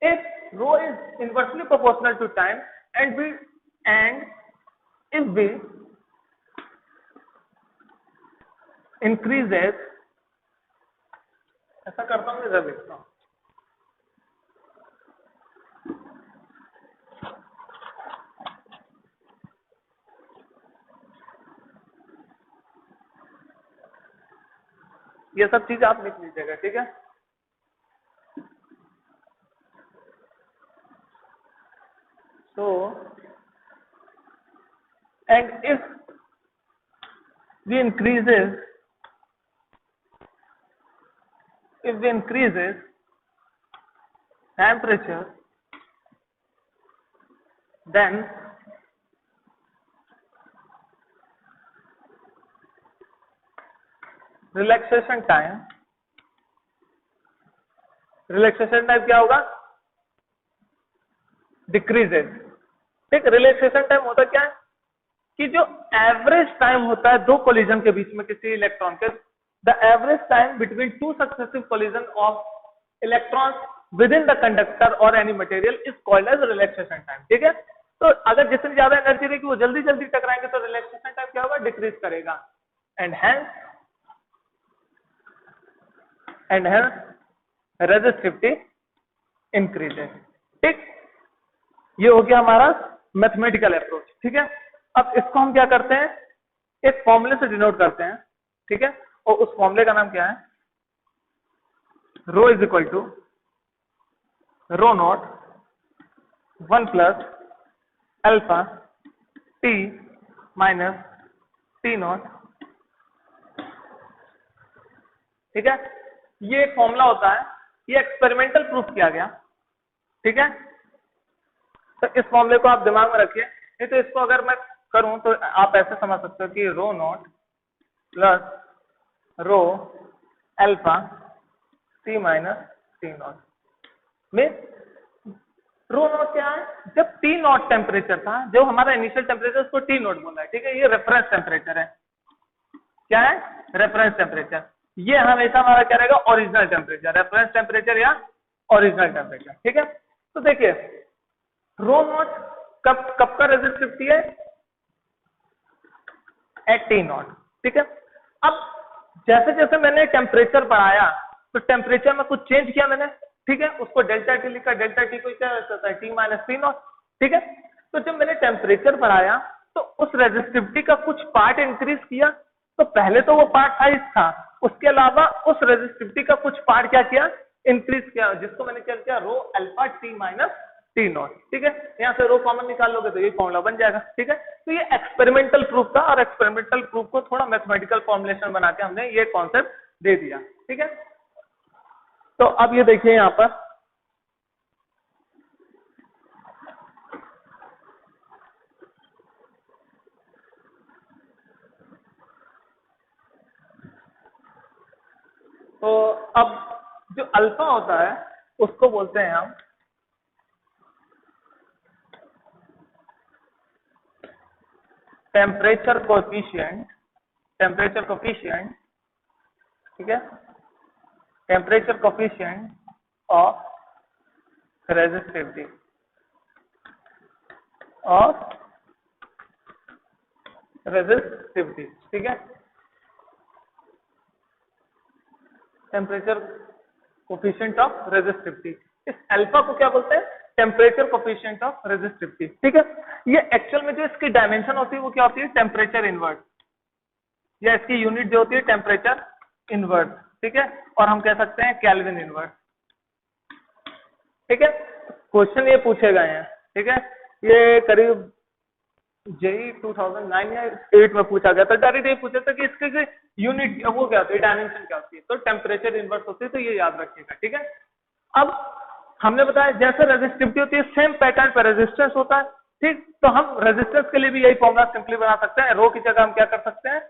if rho is inversely proportional to time and if we increases, ऐसा करता हूँ इधर देखता हूँ, ये सब चीज आप लिख लीजिएगा। ठीक है, so and if we increases temperature, then relaxation time क्या होगा, डिक्रीजेस। ठीक, रिलैक्सेशन टाइम होता क्या है कि जो एवरेज टाइम होता है दो कोलिजन के बीच में किसी इलेक्ट्रॉन के, the average time between two successive collision of electrons within the conductor और any material is called as relaxation time. ठीक है, तो अगर जितनी ज्यादा एनर्जी रहेगी वो जल्दी जल्दी टकराएंगे तो रिलैक्सेशन टाइम क्या होगा, डिक्रीज करेगा, एंड हेंस रेजिस्टिविटी इंक्रीजेस। ठीक, ये हो गया हमारा मैथमेटिकल अप्रोच। ठीक है, अब इसको हम क्या करते हैं, एक फॉर्मूले से डिनोट करते हैं। ठीक है, और उस फॉर्मूले का नाम क्या है, rho is equal to rho not 1 plus alpha t minus t not. ठीक है, ये एक फॉर्मूला होता है, ये एक्सपेरिमेंटल प्रूफ किया गया। ठीक है, तो इस फॉर्मूले को आप दिमाग में रखिए, नहीं तो इसको अगर मैं करूं तो आप ऐसे समझ सकते हो कि rho not plus rho alpha t minus t not में रो नॉट क्या है, जब टी नॉट टेम्परेचर था, जो हमारा इनिशियल टेम्परेचर उसको टी नॉट बोला है। ठीक है, ये रेफरेंस टेम्परेचर है, क्या है, रेफरेंस टेम्परेचर। ये हमेशा हमारा क्या रहेगा, ओरिजिनल टेम्परेचर, रेफरेंस टेम्परेचर या ओरिजिनल टेम्परेचर। ठीक है, तो देखिए रो नॉट कब का रेजिस्टिविटी है, एट टी नॉट। ठीक है, अब जैसे जैसे मैंने टेम्परेचर बढ़ाया तो टेम्परेचर में कुछ चेंज किया मैंने। ठीक है, उसको डेल्टा टी लिखा, डेल्टा टी को क्या होता है, टी माइनस टी नॉट। ठीक है, तो जब मैंने टेम्परेचर बढ़ाया तो उस रेजिस्टिविटी का कुछ पार्ट इंक्रीज किया, तो पहले तो वो पार्ट हाइट था, उसके अलावा उस रेजिस्टिविटी का कुछ पार्ट क्या किया, इंक्रीज किया, जिसको मैंने क्या किया, रो alpha t minus t not. ठीक है, यहाँ से रो कॉमन निकाल लोगे तो ये फॉर्मूला बन जाएगा। ठीक है, तो ये एक्सपेरिमेंटल प्रूफ था, और एक्सपेरिमेंटल प्रूफ को थोड़ा मैथमेटिकल फॉर्मुलेशन बना के हमने ये कॉन्सेप्ट दे दिया। ठीक है, तो अब ये देखिए यहाँ पर अब जो अल्फा होता है उसको बोलते हैं हम टेम्परेचर कोएफिशिएंट, ठीक है, टेम्परेचर कोएफिशिएंट ऑफ रेजिस्टिविटी ठीक है, टेम्परेचर कोएफिशिएंट ऑफ रेजिस्टिविटी। इस अल्फा को क्या बोलते हैं? टेम्परेचर कोएफिशिएंट ऑफ रेजिस्टिविटी, ठीक है। ये एक्चुअल में जो इसकी डायमेंशन होती है वो क्या होती है? टेम्परेचर इनवर्स, या इसकी यूनिट जो होती है टेम्परेचर इनवर्स, ठीक है, और हम कह सकते हैं केल्विन इनवर्स, ठीक है। क्वेश्चन ये पूछे गए हैं, ठीक है, ये करीब जेई 2009 या 8 में पूछा गया था। डायरेक्ट ये पूछा था कि इसके यूनिट वो क्या होती है, डायमेंशन क्या होती है, तो टेम्परेचर इनवर्स होती है, तो ये याद रखिएगा, ठीक है। अब हमने बताया जैसे रेजिस्टिविटी होती है सेम पैटर्न पर रेजिस्टेंस होता है, ठीक, तो हम रेजिस्टेंस के लिए भी यही फॉर्मूला सिंपली बना सकते हैं। रो की जगह हम क्या कर सकते हैं?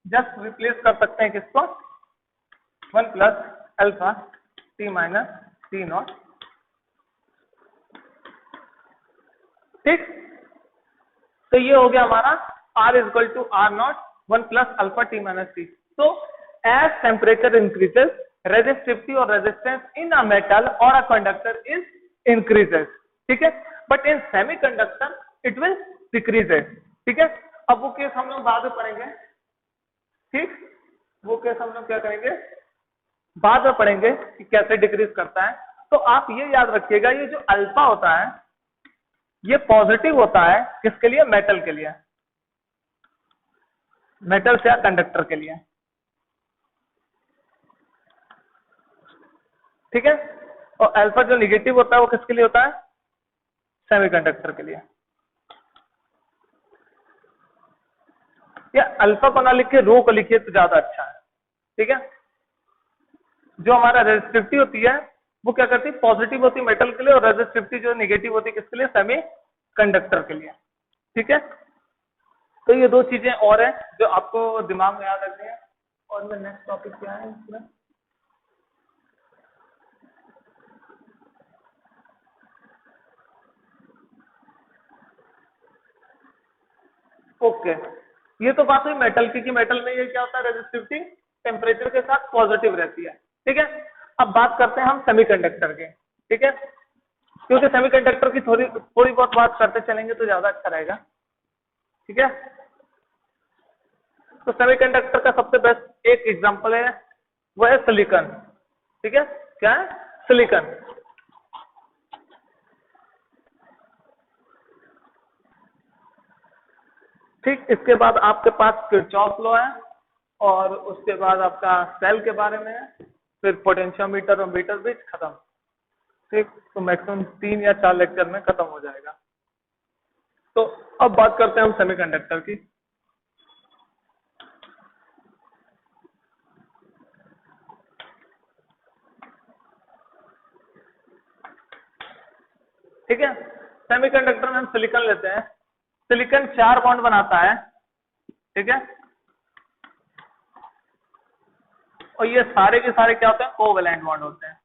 जस्ट रिप्लेस कर सकते हैं किसको? 1 plus alpha t minus t not, ठीक। तो ये हो गया हमारा R equal to R not 1 plus alpha t minus t. तो as temperature increases resistivity or resistance in a metal or a conductor is increases, ठीक है, but in semiconductor it will decreases, ठीक है। अब वो केस हम लोग बाद में पढ़ेंगे, ठीक, वो केस हम लोग क्या करेंगे बाद में पढ़ेंगे कि कैसे डिक्रीज करता है। तो आप ये याद रखिएगा ये जो अल्फा होता है ये पॉजिटिव होता है किसके लिए? मेटल के लिए, मेटल से या कंडक्टर के लिए, ठीक है। और अल्फा जो निगेटिव होता है वो किसके लिए होता है? सेमीकंडक्टर के लिए। या अल्फा को ना लिख के रो को लिखिए तो ज्यादा अच्छा है, ठीक है। जो हमारा रेजिस्टिविटी होती है वो क्या करती है? पॉजिटिव होती है मेटल के लिए, और रेजिस्टिविटी जो नेगेटिव होती है किसके लिए? सेमी कंडक्टर के लिए, ठीक है। तो ये दो चीजें और हैं जो आपको दिमाग में याद रखनी है। और मैं नेक्स्ट टॉपिक क्या है इसमें? ओके, ये तो बात हुई मेटल की कि मेटल में ये क्या होता है? रेजिस्टिविटी टेम्परेचर के साथ पॉजिटिव रहती है, ठीक है। अब बात करते हैं हम सेमीकंडक्टर के, ठीक है, क्योंकि सेमीकंडक्टर की थोड़ी बहुत बात करते चलेंगे तो ज्यादा अच्छा रहेगा, ठीक है। तो सेमीकंडक्टर का सबसे बेस्ट एक एग्जांपल है वो है सिलिकॉन, ठीक है। क्या है? सिलिकॉन, ठीक। इसके बाद आपके पास किरचॉफ लॉ है, और उसके बाद आपका सेल के बारे में है, फिर पोटेंशियोमीटर और मीटर ब्रिज खत्म, ठीक। तो मैक्सिमम 3 या 4 लेक्चर में खत्म हो जाएगा। तो अब बात करते हैं हम सेमीकंडक्टर की, ठीक है। सेमीकंडक्टर में हम सिलिकॉन लेते हैं। सिलिकॉन 4 बॉन्ड बनाता है, ठीक है, और ये सारे के सारे क्या होते हैं? कोवैलेंट बॉन्ड होते हैं,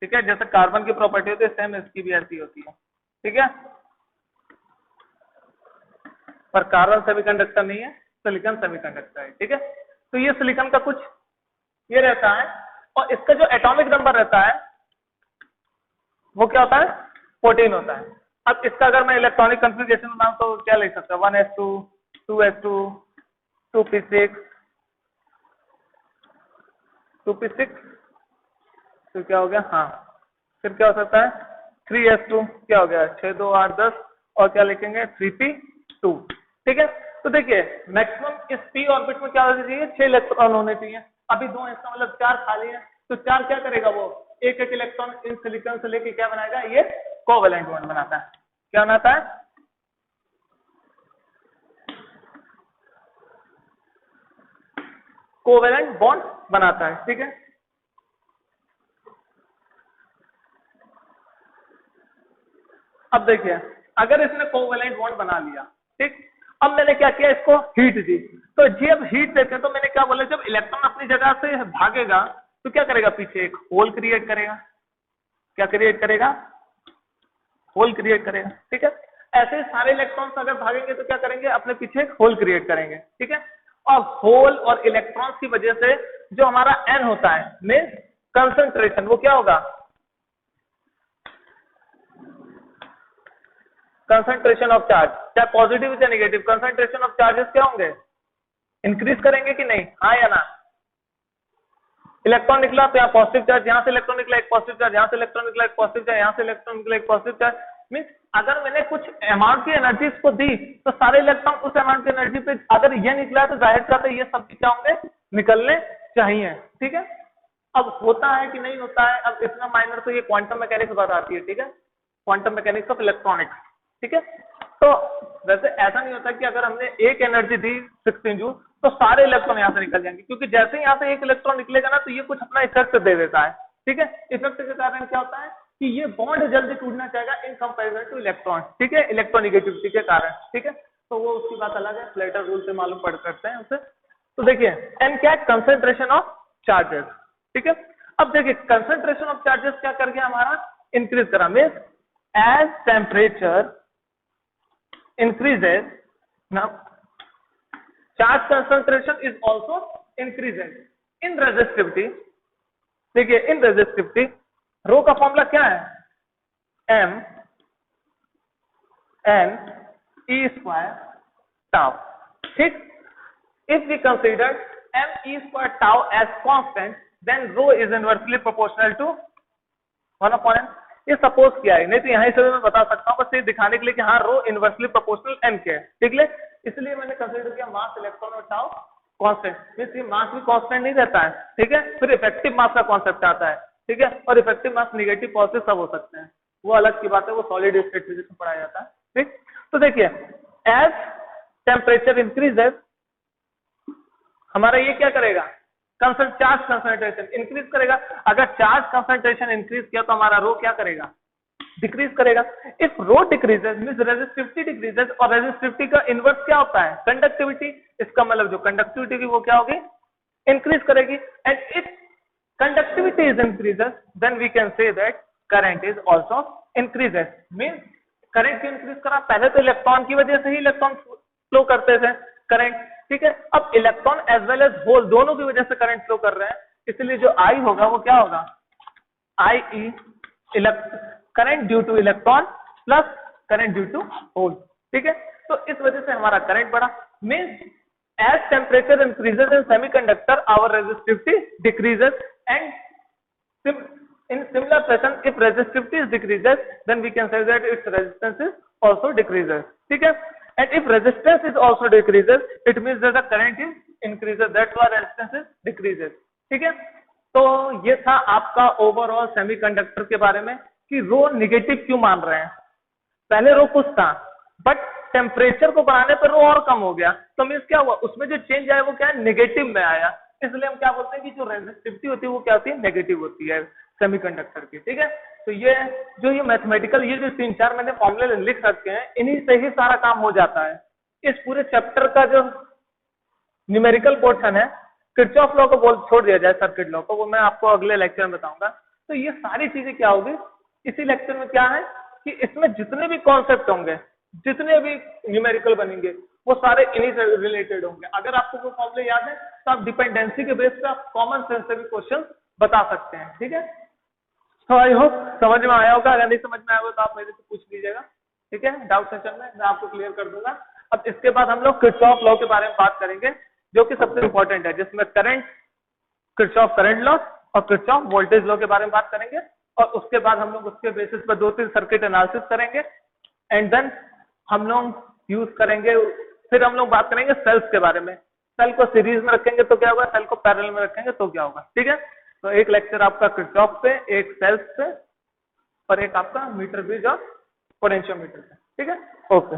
ठीक है। जैसे कार्बन की प्रॉपर्टी होती है सेम इसकी भी ऐसी होती है, ठीक है। पर कार्बन सेमीकंडक्टर नहीं है, सिलिकॉन सेमीकंडक्टर है, ठीक है। तो ये सिलिकॉन का कुछ ये रहता है, और इसका जो एटॉमिक नंबर रहता है वो क्या होता है? 14 होता है। अब इसका अगर मैं इलेक्ट्रॉनिक कॉन्फ़िगरेशन बनाऊं तो क्या लिख सकता हूं? 1s2 2s2 2p6 2p6, तो क्या हो गया? हाँ, फिर क्या हो सकता है? 3s2 क्या हो गया? 6 2 8 10, और क्या लिखेंगे? 3p2, ठीक है। तो देखिए मैक्सिमम इस p ऑर्बिट में क्या होना चाहिए? 6 इलेक्ट्रॉन होने चाहिए। अभी 2 है, इसका मतलब 4 खाली है, तो 4 क्या करेगा? वो एक इलेक्ट्रॉन इन सिलिकॉन से लेके क्या बनाएगा? ये कोवैलेंट बॉन्ड बनाता है। क्या बनाता है? कोवैलेंट बॉन्ड बनाता है, ठीक है। अब देखिए अगर इसने कोवैलेंट बॉन्ड बना लिया, ठीक, अब मैंने क्या किया? इसको हीट दी। तो जब हीट देते हैं तो मैंने क्या बोला? जब इलेक्ट्रॉन अपनी जगह से भागेगा तो क्या करेगा, पीछे एक होल क्रिएट करेगा। क्या क्रिएट करेगा, होल क्रिएट करेगा, ठीक है। ऐसे सारे इलेक्ट्रॉन्स अगर भागेंगे तो क्या करेंगे, अपने पीछे एक होल क्रिएट करेंगे, ठीक है। और होल और इलेक्ट्रॉन्स की वजह से जो हमारा n होता है मीन्स कंसंट्रेशन, वो क्या होगा, कंसंट्रेशन ऑफ चार्ज, चाहे पॉजिटिव या नेगेटिव, कंसंट्रेशन ऑफ चार्जेस क्या होंगे, इंक्रीज करेंगे कि नहीं, हाँ या ना। इलेक्ट्रॉन निकला तो यहाँ पॉजिटिव चार्ज, यहाँ से इलेक्ट्रॉन निकला एक पॉजिटिव चार्ज, यहाँ से इलेक्ट्रॉन निकला एक पॉजिटिव चार्ज, यहाँ से इलेक्ट्रॉन निकला एक पॉजिटिव चार्ज। मींस अगर मैंने कुछ अमाउंट की एनर्जी इसको दी तो सारे इलेक्ट्रॉन उस अमाउंट की एनर्जी पे, अगर ये निकला तो जाहिर सा ये सब क्या होंगे, निकलने चाहिए, ठीक है। अब होता है कि नहीं होता है, अब इतना माइनर तो ये क्वांटम मैकेनिक्स बताती है, ठीक है, क्वांटम मैकेनिक्स ऑफ इलेक्ट्रॉनिक्स, ठीक है। तो वैसे ऐसा नहीं होता कि अगर हमने एक एनर्जी दी 16 जूल तो सारे इलेक्ट्रॉन यहाँ से निकल जाएंगे, क्योंकि जैसे ही यहाँ से एक इलेक्ट्रॉन निकलेगा ना तो ये कुछ अपना इफेक्ट दे देता है, ठीक है। इफेक्ट के कारण क्या होता है कि ये बॉन्ड जल्दी टूटना चाहेगा इन कंपैरिजन टू इलेक्ट्रॉन, ठीक है, इलेक्ट्रोनेगेटिविटी के कारण, ठीक है। तो वो उसकी बात अलग है, फ्लेटर रूल से मालूम पड़ सकते हैं उसे। तो देखिए एन क्या है, कंसंट्रेशन ऑफ चार्जेस, ठीक है। अब देखिए कंसंट्रेशन ऑफ चार्जेस क्या कर गया हमारा, इंक्रीज करा, means as temperature increases, now charge concentration is also increasing in resistivity। देखिए इन resistivity रो का फॉर्मूला क्या है, m n e square tau, ठीक। if we consider m e square tau as constant then rho is inversely proportional to 1/n। ये suppose किया है, नहीं तो यहीं से मैं बता सकता हूँ, बस ये दिखाने के लिए कि हाँ रो इनवर्सली प्रोपोर्शनल n के है, ठीक है। इसलिए मैंने कंसीडर किया मास इलेक्ट्रॉन और टाउ कांस्टेंट, मींस ये मास भी कांस्टेंट नहीं रहता है, ठीक है। फिर इफेक्टिव मास का कॉन्सेप्ट आता है, ठीक है, और इफेक्टिव मास नेगेटिव पॉजिटिव सब हो सकते हैं, वो अलग की बात है, वो सॉलिड स्टेट फिजिक्स में पढ़ाया जाता है, ठीक। तो देखिए एज टेम्परेचर इंक्रीजेस हमारा ये क्या करेगा, चार्ज कंसंट्रेशन इंक्रीज करेगा। अगर चार्ज कंसंट्रेशन इंक्रीज किया तो हमारा रो क्या करेगा, डिक्रीज करेगा। If rho decreases means resistivity decreases, और रेजिस्टिविटी का इनवर्स क्या होता है, कंडक्टिविटी। इसका मतलब जो कंडक्टिविटी की वो क्या होगी, इंक्रीज करेगी। And if conductivity is increases then we can say that current is also increases. Means current क्यों इंक्रीज करा, पहले तो इलेक्ट्रॉन की वजह से ही इलेक्ट्रॉन फ्लो करते थे करंट, ठीक है। अब electron as well as hole दोनों की वजह से करंट फ्लो कर रहे हैं, इसलिए जो आई होगा वो क्या होगा, I e current due to electron plus current due to hole, ठीक है। तो इस वजह से हमारा करंट बढ़ा। Means as temperature increases in semiconductor our resistivity decreases, and in similar fashion if resistivity is decreases then we can say that its resistance is also decreases, ठीक है। and if resistance is also decreases it means that the current is increases, that's why resistance is decreases, ठीक है। तो ये था आपका overall semiconductor के बारे में कि रो निगेटिव क्यों मान रहे हैं। पहले रो कुछ था बट टेम्परेचर को बढ़ाने पर रो और कम हो गया, तो मीन्स क्या हुआ, उसमें जो चेंज आया वो क्या है, नेगेटिव में आया। इसलिए हम क्या बोलते हैं कि जो रेजिस्टिविटी होती है वो क्या होती है, नेगेटिव होती है सेमीकंडक्टर की, ठीक है। तो ये जो ये मैथमेटिकल ये जो 3-4 मैंने फॉर्मूले लिख रखे हैं इन्हीं से ही सारा काम हो जाता है। इस पूरे चैप्टर का जो न्यूमेरिकल पोर्शन है किरचॉफ लॉ को बोल छोड़ दिया जाए, सर्किट लॉ को, वो मैं आपको अगले लेक्चर में बताऊंगा। तो ये सारी चीजें क्या होगी इसी लेक्चर में, क्या है कि इसमें जितने भी कॉन्सेप्ट होंगे, जितने भी न्यूमेरिकल बनेंगे वो सारे इन्हीं से रिलेटेड होंगे। अगर आपको वो फॉर्मूले याद है तो आप डिपेंडेंसी के बेस पे आप कॉमन सेंस से भी क्वेश्चन बता सकते हैं, ठीक है। तो आई होप समझ में आया होगा, अगर नहीं समझ में आया होगा तो आप मेरे से पूछ लीजिएगा, ठीक है, डाउट सेशन में मैं आपको क्लियर कर दूंगा। अब इसके बाद हम लोग किरचॉफ लॉ के बारे में बात करेंगे जो कि सबसे इंपॉर्टेंट है, जिसमें करंट, किरचॉफ करंट लॉ और किरचॉफ वोल्टेज लॉ के बारे में बात करेंगे, और उसके बाद हम लोग उसके बेसिस पर 2-3 सर्किट एनालिसिस करेंगे, एंड देन हम लोग यूज करेंगे, फिर हम लोग बात करेंगे सेल्स के बारे में। सेल को सीरीज में रखेंगे तो क्या होगा, सेल को पैरेलल में रखेंगे तो क्या होगा, ठीक है। तो एक लेक्चर आपका किरचॉफ पे, एक सेल्स पे, और एक आपका मीटर ब्रिज और पोटेंशियोमीटर पे, ठीक है। ओके।